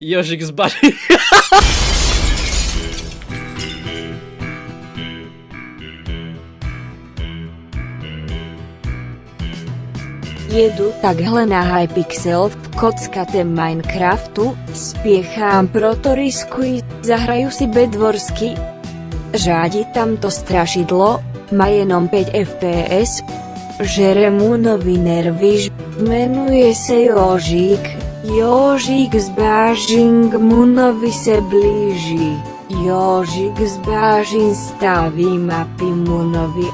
Jožik z Bari. Jedu takhle na Hypixel v kockatém Minecraftu, spiechám, proto riskuj, zahraju si bedvorsky. Řádí tam to strašidlo, má jenom 5 FPS, žere mu nový nervíš, jmenuje se Jožík, Jožík z Bážin k Munovi se blíží, Jožík z Bážin staví mapy Munovi.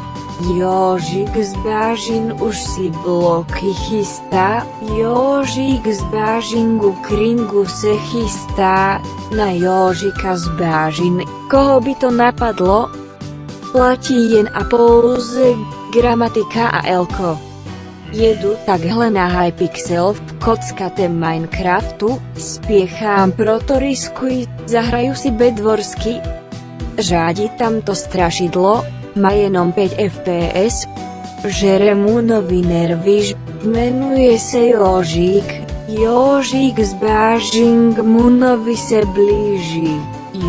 Jožík z Bážin už si bloky chystá, Jožík z Bážin ku Kringu se chystá, na Jožika z Bážin, koho by to napadlo? Platí jen a pouze gramatika a elko. Jedu takhle na Hypixel v kockatém Minecraftu, spiechám, proto riskuj, zahraju si bedvorsky. Řádí tam to strašidlo, má jenom 5 FPS, žere mu nový nervíš, jmenuje se Jožík, Jožík z Bážin k Munovi se blíží,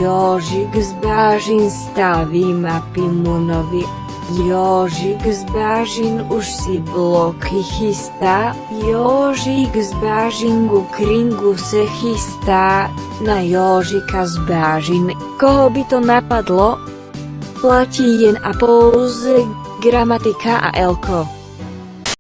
Jožík z Bážin staví mapy Munovi. Jožík z Bážin už si bloky chystá, Jožík z Bážin ku Kringu se chystá, na Jožika z Bážin, koho by to napadlo? Platí jen a pouze gramatika a elko.